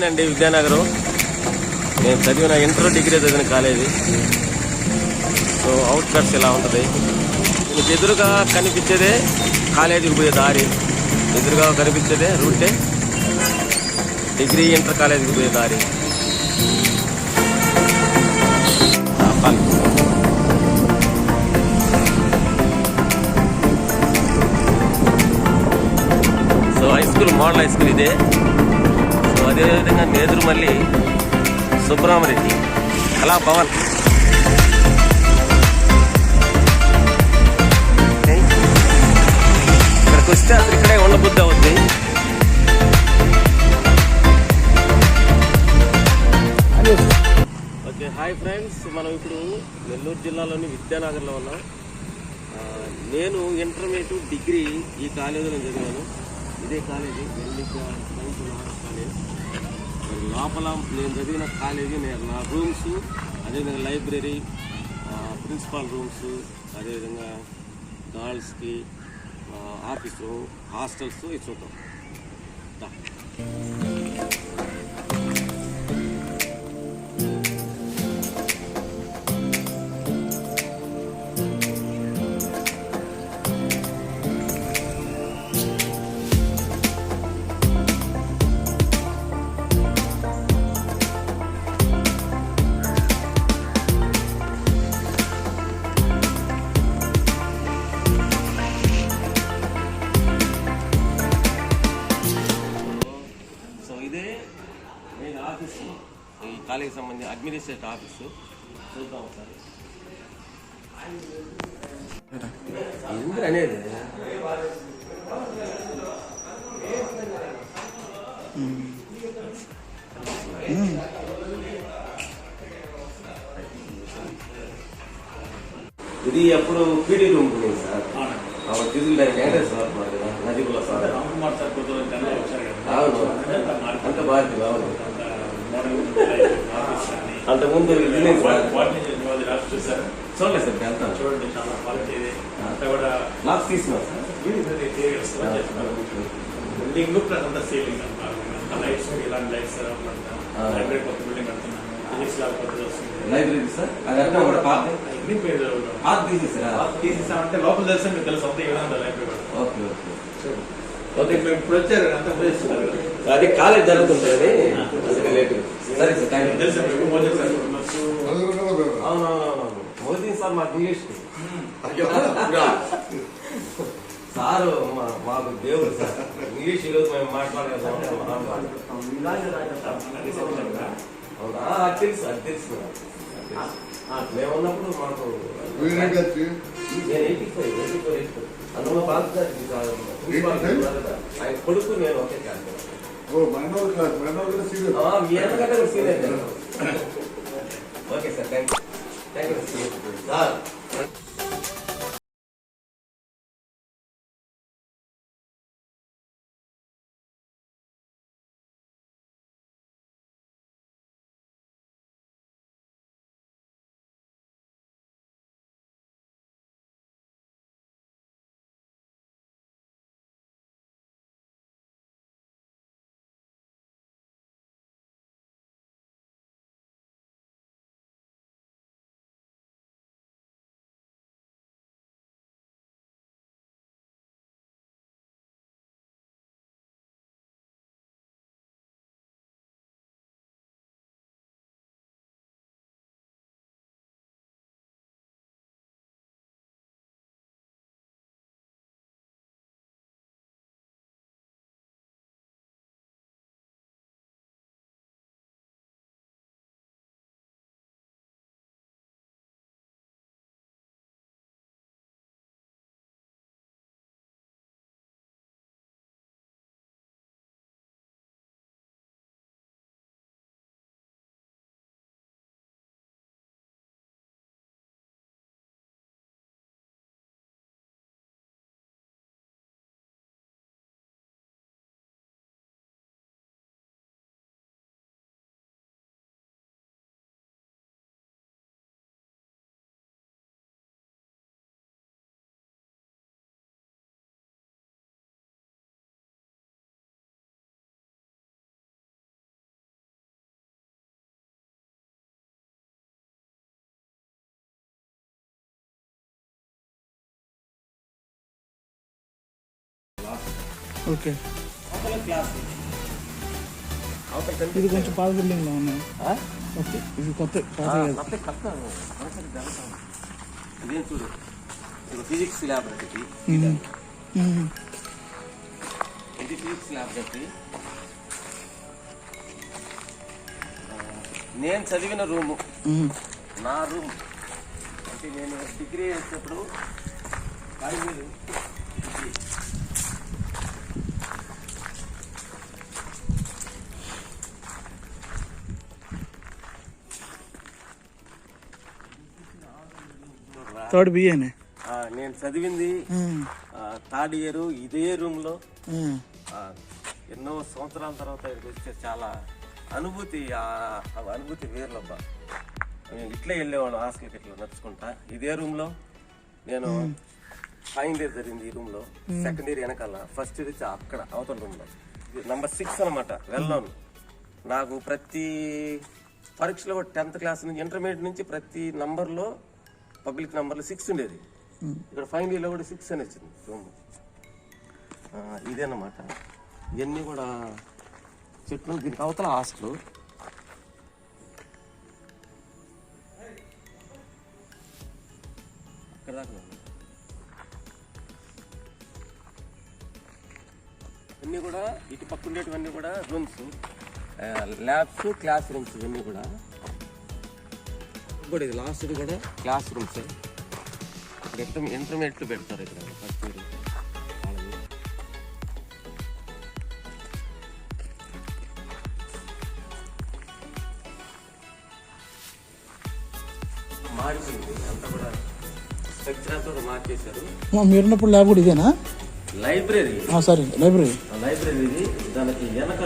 ఇదేనండి విద్యానగరం. నేను చదివిన ఇంటర్ డిగ్రీ చదివిన కాలేజీ. సో అవుట్ కట్స్ ఇలా ఉంటుంది. మీకు ఎదురుగా కనిపించేదే కాలేజీకి పోయే దారి. ఎదురుగా కనిపించేదే రూటే డిగ్రీ ఇంటర్ కాలేజీకి పోయే దారి. So high school model high school ఇదే. సో అదేవిధంగా నేదురుమల్లి సుబ్రహ్మరెడ్డి కళాభవన్. ఇక్కడికి వస్తే అసలు ఇక్కడే ఉండబుద్ధి అవుద్ది. Okay, hi friends. మనం ఇప్పుడు నెల్లూరు జిల్లాలోని విద్యానగర్లో ఉన్నాం. నేను ఇంటర్మీడియట్ డిగ్రీ ఈ కాలేజీలో చదివాను. ఇదే కాలేజీ వెల్లిక సైన్స్ కాలేజ్. లోపల నేను చదివిన కాలేజీ నా రూమ్స్, అదేవిధంగా లైబ్రరీ, ప్రిన్సిపాల్ రూమ్స్, అదేవిధంగా గర్ల్స్కి ఆఫీసు, హాస్టల్స్ ఇది చూద్దాం. ఆఫీసు, ఈ కాలేజీకి సంబంధించిన అడ్మినిస్ట్రేటివ్ ఆఫీసు చూద్దాం ఒకసారి. ఎందుకు అనేది ఇది అప్పుడు పీడీ రూమ్ ఉంది సార్. తిరుగులు సార్ నదిగుల సార్. అవును, అంత బాధ్యత. అవును, అంతకుముందు చూడలేదు సార్. వెళ్తాను చూడండి. లాక్స్ తీసుకున్నా సార్. బిల్డింగ్ అంతా సీలింగ్ లైట్స్, ఇలాంటి లైట్స్ లైబ్రరీ కొత్త బిల్డింగ్ కడుతున్నాను. లైబ్రరీ సార్ అది అర్థం కూడా పాత తీసేసామంటే లోపల తెలిసే మీకు తెలుసు అంతా ఏ విధంగా లైబ్రరీ. ఓకే ఓకే ఓకే, మేము ఇప్పుడు వచ్చారు అంతా పోయిస్తున్నారు. అదే కాలేజ్ జరుగుతుంటుంది. సరే సార్, తెలుసా మీకు మోదీ సార్? అవునవునవును, మోదీ సార్ మాకు ఇంగ్లీష్ సారు మాకు దేవుడు సార్. ఇంగ్లీష్ ఈరోజు మేము మాట్లాడేదాం. అది తెలుసు, అది తెలుసు. మేము ఉన్నప్పుడు మాకు నేను 85 అందులో ఆయన కొడుకు నేను ఒకే క్లాస్. మీ అన్నగడ్డ senior. Okay sir, thank you sir. Okay. అవతల క్లాస్, అవతల ఇది కనిపిస్తుంది. కొంచెం పాత బిల్డింగ్లో ఉన్నాయి. ఆ? ఓకే, ఇది కొత్త పాత కాదు. కొత్త కొత్త మనసరి జరుగుతాం. ఇదేం చూడు, ఇది ఫిజిక్స్ ల్యాబొరేటరీ, ఇది ఫిజిక్స్ ల్యాబొరేటరీ. నేను చదివిన రూము, నా రూమ్. అంటే నేను డిగ్రీ చేసేటప్పుడు కాలేజీలు థర్డ్ బిఏనే. నేను చదివింది థర్డ్ ఇయర్ ఇదే రూమ్ లో. ఎన్నో సంవత్సరాల తర్వాత ఇక్కడికి వస్తే చాలా అనుభూతి, ఆ అనుభూతి వేర్లబ్బా. ఇట్లా వెళ్ళేవాళ్ళం హాస్టల్కి, ఇట్లా నడుచుకుంటా. ఇదే రూమ్ లో నేను ఫైనల్ ఇయర్ జరిగింది ఈ రూమ్ లో, సెకండ్ ఇయర్ వెనకాల, ఫస్ట్ ఇయర్ అక్కడ అవతల రూమ్ లో. నంబర్ 6 అనమాట, వెళ్ళాను. నాకు ప్రతి పరీక్షలో 10th క్లాస్ నుంచి ఇంటర్మీడియట్ నుంచి ప్రతి నంబర్లో పబ్లిక్ నంబర్లో 6 ఉండేది. ఇక్కడ ఫైనల్ ఇయర్లో కూడా 6 అని వచ్చింది రూమ్. ఇదేనమాట. ఇవన్నీ కూడా చెట్లు, దీనికి అవతల హాస్టల్. అక్కడ దాకా ఇవన్నీ కూడా ఇటు పక్క ఉండేటివన్నీ కూడా రూమ్స్, ల్యాబ్స్, క్లాస్ రూమ్స్. ఇవన్నీ కూడా ఇది లాస్ట్ కూడా క్లాస్ రూమ్స్. ఇక్కడ ఇంటర్మీడియట్లు పెడతారు ఇక్కడ ఫస్ట్ ఇయర్. మార్చింది అంతా కూడా, స్ట్రక్చర్ అంతా కూడా మార్చేశారు. మీరున్నప్పుడు ల్యాబ్ కూడా ఇదేనా? Library, sorry library. లైబ్రరీ ఇది. దానికి వెనక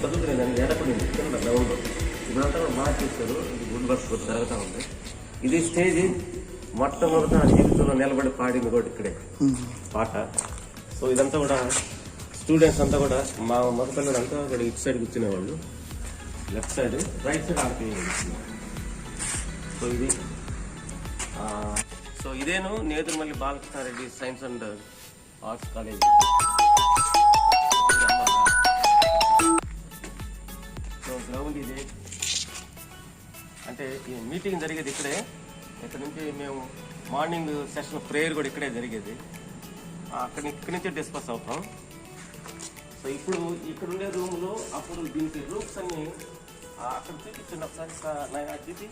చదువుకునే దానికి వెనకడింది కింద గ్రౌండ్. ఇప్పుడంతా కూడా మార్చేశారు. ఇది గుడ్ వర్క్ కూడా జరుగుతూ ఉంది. ఇది స్టేజ్. మొట్టమొదట జీవితంలో నిలబడి పాడింది కూడా ఇక్కడే పాట. సో ఇదంతా కూడా స్టూడెంట్స్ అంతా కూడా, మా మగపిల్లలు అంతా కూడా ఇటు సైడ్ కూర్చునేవాళ్ళు, లెఫ్ట్ సైడ్, రైట్ సైడ్ ఆడుకునేవాళ్ళు. సో ఇదేను Nedurumalli Balakrishna Reddy science and arts college. So ground ఇది. అంటే ఈ మీటింగ్ జరిగేది ఇక్కడే. ఇక్కడ నుంచి మేము మార్నింగ్ సెషన్ ప్రేయర్ కూడా ఇక్కడే జరిగేది. ఇక్కడి నుంచే డిస్కస్ అవుతాం. సో ఇప్పుడు ఇక్కడ ఉండే రూమ్లో అప్పుడు దీనికి రూమ్స్ అన్ని అక్కడ చూపించండి ఒకసారి. చూపి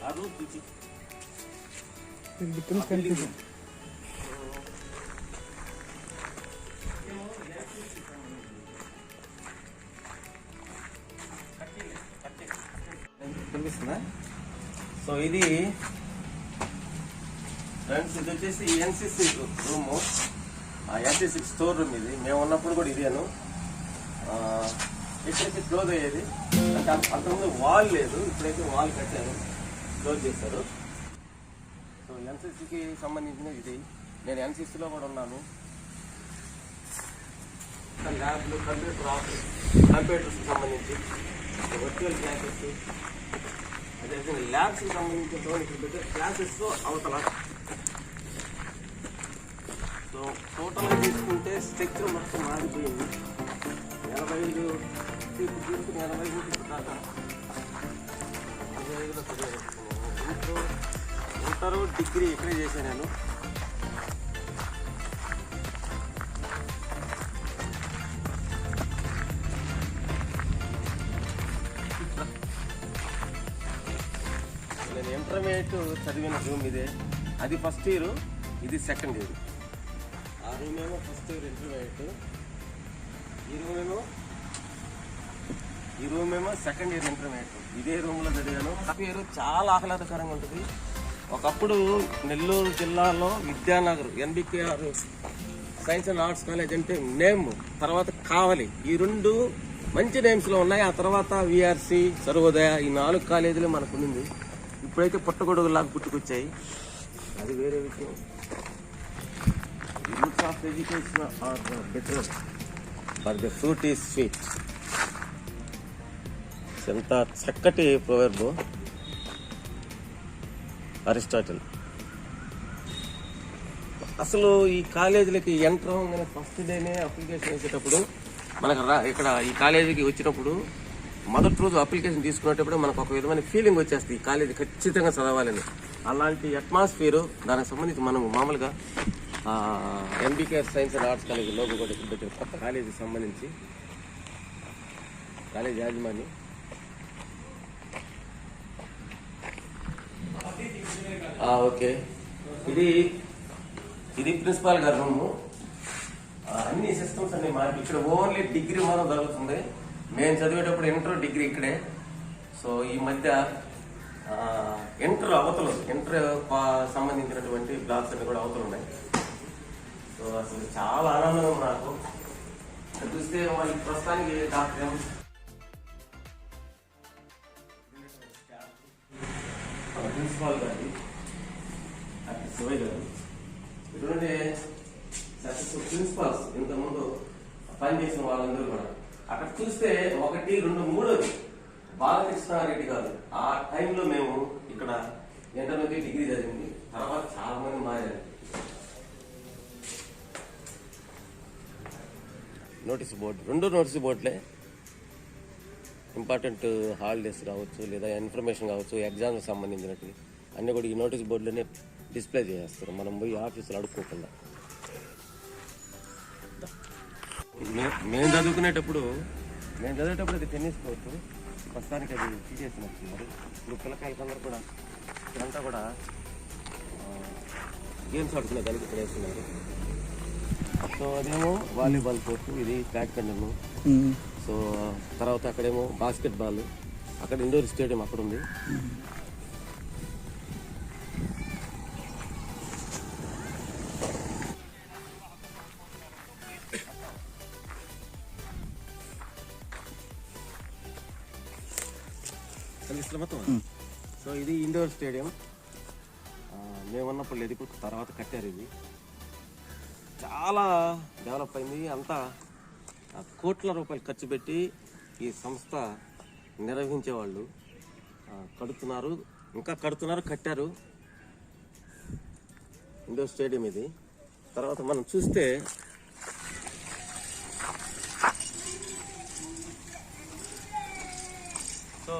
ఆ రూమ్ చూపి. కనిపిస్తుందా? సో ఇది ఫ్రెండ్స్, ఇది వచ్చేసి NCC room, NCC store room. ఇది మేము ఉన్నప్పుడు కూడా ఇదేను. ఇక్కడైతే క్లోజ్ అయ్యేది. అంటే అంతకుముందు వాల్ లేదు, ఇప్పుడైతే వాల్ కట్టారు, క్లోజ్ చేశారు. సో ఎన్సిసికి సంబంధించినది ఇది. నేను ఎన్సిసిలో కూడా ఉన్నాను. ల్యాబ్లు, కంప్యూటర్స్కి సంబంధించి వర్చువల్ క్లాసెస్, అదే ల్యాబ్స్కి సంబంధించిన క్లాసెస్ అవతల. సో టోటల్గా తీసుకుంటే స్ట్రక్చర్ మొత్తం మారిపోయింది. 85 తీసుకుని 85 దాకా ఇంటర్ డిగ్రీ ఇక్కడే చేశాను నేను. నేను ఇంటర్మీడియట్ చదివిన రూమ్ ఇదే. అది ఫస్ట్ ఇయర్, ఇది సెకండ్ ఇయర్. ఆ రూమ్ ఏమో ఫస్ట్ ఇయర్ ఇంటర్మీడియట్, ఈ రూమ్ ఏమో సెకండ్ ఇయర్ ఇంటర్మీడియట్. ఇదే రూమ్లో చదివాను. పేరు చాలా ఆహ్లాదకరంగా ఉంటుంది. ఒకప్పుడు నెల్లూరు జిల్లాలో Vidyanagar NBKR science and arts college అంటే నేమ్, తర్వాత కావలి, ఈ 2 మంచి నేమ్స్లో ఉన్నాయి. ఆ తర్వాత VRC, సర్వోదయ, ఈ 4 కాలేజీలు మనకు ఉంది. ఇప్పుడైతే పుట్టగొడుగులాగా పుట్టుకొచ్చాయి, అది వేరే విషయం. Roots of education or better but the fruit is sweet. ఎంత చక్కటి ప్రొవర్బ్, అరిస్టాటిల్. అసలు ఈ కాలేజీలకి ఎంటర్ అవ్వగానే ఫస్ట్ డేనే అప్లికేషన్ వేసేటప్పుడు మనకు ఇక్కడ ఈ కాలేజీకి వచ్చినప్పుడు మొదటి రోజు అప్లికేషన్ తీసుకునేటప్పుడు మనకు ఒక విధమైన ఫీలింగ్ వచ్చేస్తుంది ఈ కాలేజీ ఖచ్చితంగా చదవాలని. అలాంటి అట్మాస్ఫియర్ దానికి సంబంధించి మనం మామూలుగా MBKR science and arts college logo కూడా పెట్టారు కొత్త కాలేజీకి సంబంధించి కాలేజీ యాజమాన్యం. ఓకే, ఇది ప్రిన్సిపాల్ గారి రూము. అన్ని సిస్టమ్స్ అన్ని మార్పు ఇక్కడ ఓన్లీ డిగ్రీ మాత్రం జరుగుతుంది. మేము చదివేటప్పుడు ఇంటర్ డిగ్రీ ఇక్కడే. సో ఈ మధ్య ఇంటర్ అవతలు ఇంటర్ సంబంధించినటువంటి బ్లాక్స్ అన్ని కూడా అవతలు ఉన్నాయి. సో అసలు చాలా ఆనందంగా ఉంది నాకు. చూస్తే వాళ్ళకి ప్రస్తుతానికి డాక్టర్ ప్రిన్సిపాల్ గారి శివయ్య గారు ఇటువంటి ప్రిన్సిపాల్స్ ఇంతకుముందు పనిచేసిన వాళ్ళందరూ కూడా అక్కడ చూస్తే 1, 2, 3 బాలకృష్ణారెడ్డి గారు. ఆ టైంలో మేము ఇక్కడ ఇంటర్మీడియట్ డిగ్రీ జరిగింది. తర్వాత చాలా మంది మారారు. నోటీస్ బోర్డు 2 నోటీస్ బోర్డులే. ఇంపార్టెంట్ హాలిడేస్ కావచ్చు లేదా ఇన్ఫర్మేషన్ కావచ్చు ఎగ్జామ్కి సంబంధించినట్టు అన్నీ కూడా ఈ నోటీస్ బోర్డులోనే డిస్ప్లే చేస్తారు. మనం పోయి ఆఫీసులో అడుక్కోకుండా. మేము చదువుకునేటప్పుడు అది టెన్నిస్ కోర్టు. ప్రస్తుతానికి అది తీసేసినట్టున్నారు. ఇప్పుడు పిల్లకాయలకందరూ కూడా ఇక్కడంతా కూడా గేమ్స్ ఆడుకునే దానికి ఇక్కడ వేస్తున్నారు. సో అదేమో వాలీబాల్ కోర్టు, ఇది బ్యాడ్మింటన్. సో తర్వాత అక్కడేమో బాస్కెట్ బాల్, అక్కడ ఇండోర్ స్టేడియం అక్కడ ఉంది. మొత్తం. సో ఇది ఇండోర్ స్టేడియం. మేమున్నప్పుడు లేదు, ఇప్పుడు తర్వాత కట్టారు. ఇది చాలా డెవలప్ అయింది. అంతా కోట్ల రూపాయలు ఖర్చు పెట్టి ఈ సంస్థ నిర్వహించేవాళ్ళు కడుతున్నారు, ఇంకా కడుతున్నారు, కట్టారు ఇండోర్ స్టేడియం ఇది. తర్వాత మనం చూస్తే సో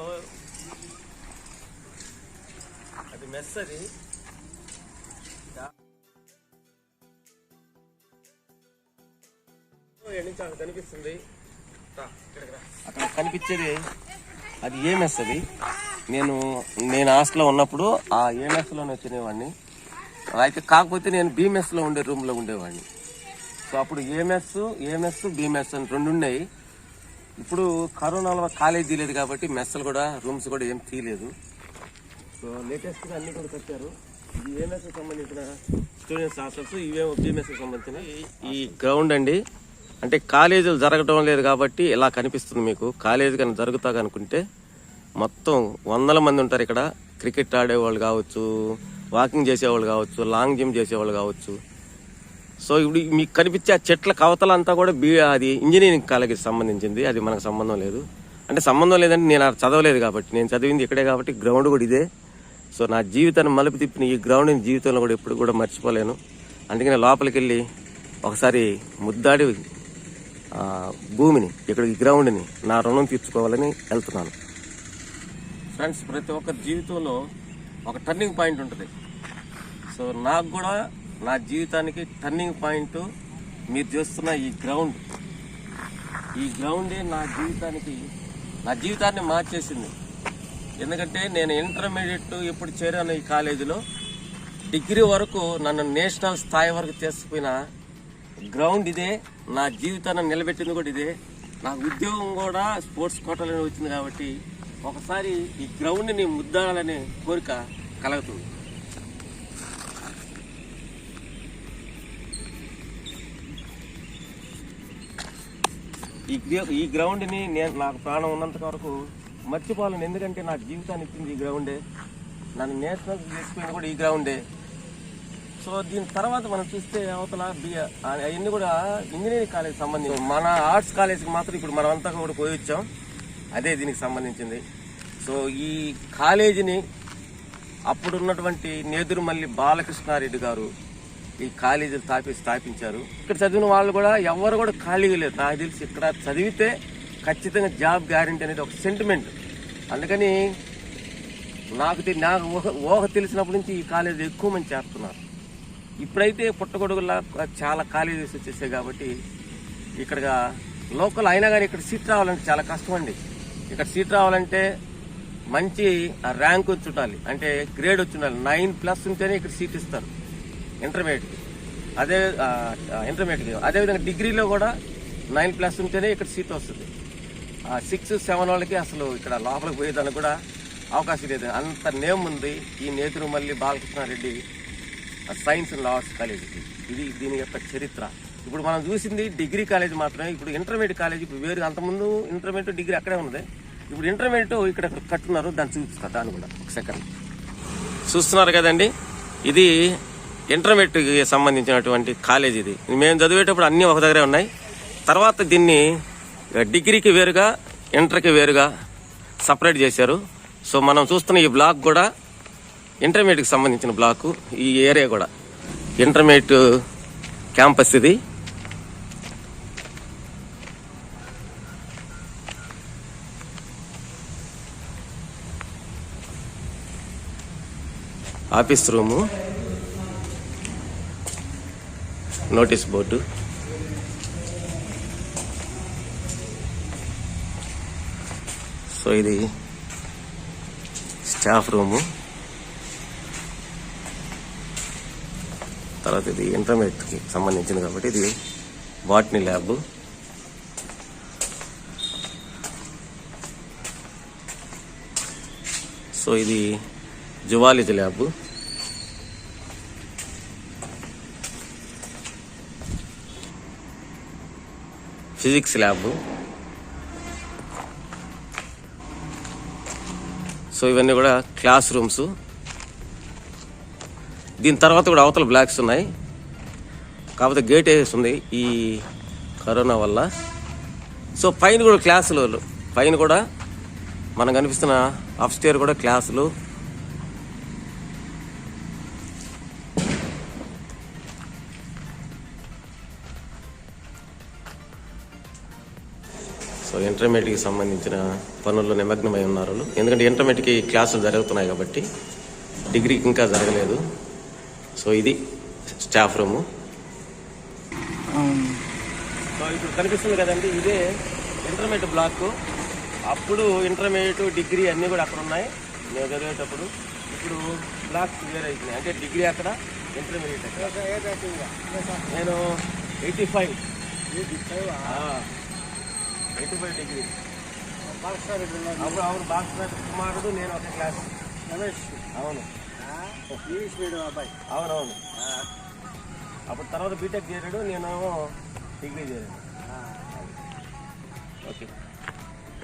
అది మెస్. అది కనిపిస్తుంది అక్కడ కనిపించేది అది ఏ మెస్. అది నేను హాస్టల్లో ఉన్నప్పుడు ఆ ఏ మెస్లోనే తినేవాడిని. అయితే కాకపోతే నేను బి మెస్లో ఉండే రూమ్లో ఉండేవాడిని. సో అప్పుడు ఏ మెస్ బి మెస్ అని 2 ఉన్నాయి. ఇప్పుడు కరోనాలో కాలేజీ లేదు కాబట్టి మెస్లు కూడా రూమ్స్ కూడా ఏం తీయలేదు. సో లేటెస్ట్గా అన్ని కూడా కట్టారు. ఇది ఏ మెస్ సంబంధించిన స్టూడెంట్స్ హాస్టల్స్, ఇవేమో బి మెస్ సంబంధించిన. ఈ గ్రౌండ్ అండి, అంటే కాలేజీలు జరగడం లేదు కాబట్టి ఇలా కనిపిస్తుంది మీకు. కాలేజీ కానీ జరుగుతా అనుకుంటే మొత్తం 100 మంది ఉంటారు ఇక్కడ. క్రికెట్ ఆడేవాళ్ళు కావచ్చు, వాకింగ్ చేసేవాళ్ళు కావచ్చు, లాంగ్ జంప్ చేసేవాళ్ళు కావచ్చు. సో ఇప్పుడు మీకు కనిపించే ఆ చెట్ల కవతలంతా కూడా అది ఇంజనీరింగ్ కాలేజీకి సంబంధించింది. అది మనకు సంబంధం లేదు. అంటే సంబంధం లేదంటే నేను చదవలేదు కాబట్టి, నేను చదివింది ఇక్కడే కాబట్టి గ్రౌండ్ కూడా ఇదే. సో నా జీవితాన్ని మలుపు తిప్పిన ఈ గ్రౌండ్ని జీవితంలో కూడా ఎప్పుడు కూడా మర్చిపోలేను. అందుకని లోపలికి వెళ్ళి ఒకసారి ముద్దాడి భూమిని, ఇక్కడ ఈ గ్రౌండ్ని నా రుణం తీర్చుకోవాలని వెళ్తున్నాను. ఫ్రెండ్స్, ప్రతి ఒక్కరి జీవితంలో ఒక టర్నింగ్ పాయింట్ ఉంటుంది. సో నాకు కూడా నా జీవితానికి టర్నింగ్ పాయింట్ మీరు చూస్తున్న ఈ గ్రౌండే నా జీవితాన్ని మార్చేసింది. ఎందుకంటే నేను ఇంటర్మీడియట్ ఎప్పుడు చేరాను ఈ కాలేజీలో, డిగ్రీ వరకు నన్ను నేషనల్ స్థాయి వరకు తీసుకుపోయిన గ్రౌండ్ ఇదే. నా జీవితాన్ని నిలబెట్టింది కూడా ఇదే. నాకు ఉద్యోగం కూడా స్పోర్ట్స్ కోటాలోనే వచ్చింది కాబట్టి ఒకసారి ఈ గ్రౌండ్ని ముద్దాడాలనే కోరిక కలుగుతుంది. ఈ గ్రౌండ్ని నాకు ప్రాణం ఉన్నంత వరకు మర్చిపోవాలని. ఎందుకంటే నాకు జీవితాన్ని ఇచ్చింది ఈ గ్రౌండే, నన్ను నేషనల్ తీసుకుని కూడా ఈ గ్రౌండే. సో దీని తర్వాత మనం చూస్తే అవతల అవన్నీ కూడా ఇంజనీరింగ్ కాలేజ్ సంబంధించి, మన ఆర్ట్స్ కాలేజ్కి మాత్రం ఇప్పుడు మనమంతా కూడా పోయి వచ్చాం, అదే దీనికి సంబంధించింది. సో ఈ కాలేజీని అప్పుడున్నటువంటి నేదురుమల్లి బాలకృష్ణారెడ్డి గారు ఈ కాలేజీలు స్థాపించారు. ఇక్కడ చదివిన వాళ్ళు కూడా ఎవరు కూడా ఖాళీగా లేరు. నాకు తెలిసి ఇక్కడ చదివితే ఖచ్చితంగా జాబ్ గ్యారెంటీ అనేది ఒక సెంటిమెంట్. అందుకని నాకు ఊహ తెలిసినప్పటి నుంచి ఈ కాలేజీ ఎక్కువ మంది చేస్తున్నారు. ఇప్పుడైతే పుట్టగొడుగులా చాలా కాలేజెస్ వచ్చేసాయి కాబట్టి ఇక్కడ లోకల్ అయినా కానీ ఇక్కడ సీట్ రావాలంటే చాలా కష్టం అండి. ఇక్కడ సీట్ రావాలంటే మంచి ర్యాంక్ వచ్చి ఉండాలి, అంటే గ్రేడ్ వచ్చి ఉండాలి. 9+ ఉంటేనే ఇక్కడ సీట్ ఇస్తారు ఇంటర్మీడియట్కి. అదేవిధంగా డిగ్రీలో కూడా 9+ ఉంటేనే ఇక్కడ సీట్ వస్తుంది. 6, 7 వాళ్ళకి అసలు ఇక్కడ లోపలికి పోయేదానికి కూడా అవకాశం లేదు. అంత నేమ్ ఉంది ఈ Nedurumalli Balakrishna Reddy science and arts కాలేజీకి. ఇది దీని యొక్క చరిత్ర. ఇప్పుడు మనం చూసింది డిగ్రీ కాలేజ్ మాత్రమే. ఇప్పుడు ఇంటర్మీడియట్ కాలేజ్ ఇప్పుడు వేరు. అంతకుముందు ఇంటర్మీడియట్ డిగ్రీ అక్కడే ఉంది. ఇప్పుడు ఇంటర్మీడియట్ ఇక్కడ కట్టున్నారు. దాన్ని చూపిస్తారు. దాన్ని కూడా ఒక సెకండ్ చూస్తున్నారు కదండి. ఇది ఇంటర్మీడియట్కి సంబంధించినటువంటి కాలేజ్. ఇది మేము చదివేటప్పుడు అన్నీ ఒక దగ్గరే ఉన్నాయి. తర్వాత దీన్ని డిగ్రీకి వేరుగా ఇంటర్కి వేరుగా సపరేట్ చేశారు. సో మనం చూస్తున్న ఈ బ్లాక్ కూడా ఇంటర్మీడియట్కి సంబంధించిన బ్లాకు. ఈ ఏరియా కూడా ఇంటర్మీడియట్ క్యాంపస్. ఇది office room, notice board, so ఇది స్టాఫ్ రూము, తర్వాత ఇది ఇంటర్మీడియట్కి సంబంధించింది కాబట్టి ఇది బాటనీ ల్యాబ్, సో ఇది zoology lab, physics lab. So ఇవన్నీ కూడా క్లాస్ రూమ్స్. దీని తర్వాత కూడా అవతల బ్లాక్స్ ఉన్నాయి, కాకపోతే గేట్ వేస్తుంది ఈ కరోనా వల్ల. సో పైన కూడా క్లాసులు, పైన కూడా మనకు కనిపిస్తున్న అప్స్టేర్ కూడా క్లాసులు. సో ఇంటర్మీడియట్కి సంబంధించిన పనుల్లో నిమగ్నమై ఉన్నారు. ఎందుకంటే ఇంటర్మీడియట్కి క్లాసులు జరుగుతున్నాయి కాబట్టి డిగ్రీకి ఇంకా జరగలేదు. సో ఇది స్టాఫ్ రూము. సో ఇప్పుడు కనిపిస్తుంది కదండి, ఇదే ఇంటర్మీడియట్ బ్లాక్. అప్పుడు ఇంటర్మీడియట్ డిగ్రీ అన్నీ కూడా అక్కడ ఉన్నాయి నేను చదివేటప్పుడు. ఇప్పుడు బ్లాక్స్ వేరే అవుతున్నాయి, అంటే డిగ్రీ అక్కడ, ఇంటర్మీడియట్ అక్కడ. నేను 85 డిగ్రీ. అప్పుడు అవును, బాక్స్ కుమారుడు, నేను ఒక క్లాస్. అవును, అవునవును. అప్పుడు తర్వాత బీటెక్ చేరాడు, నేను డిగ్రీ చేరాను. ఓకే.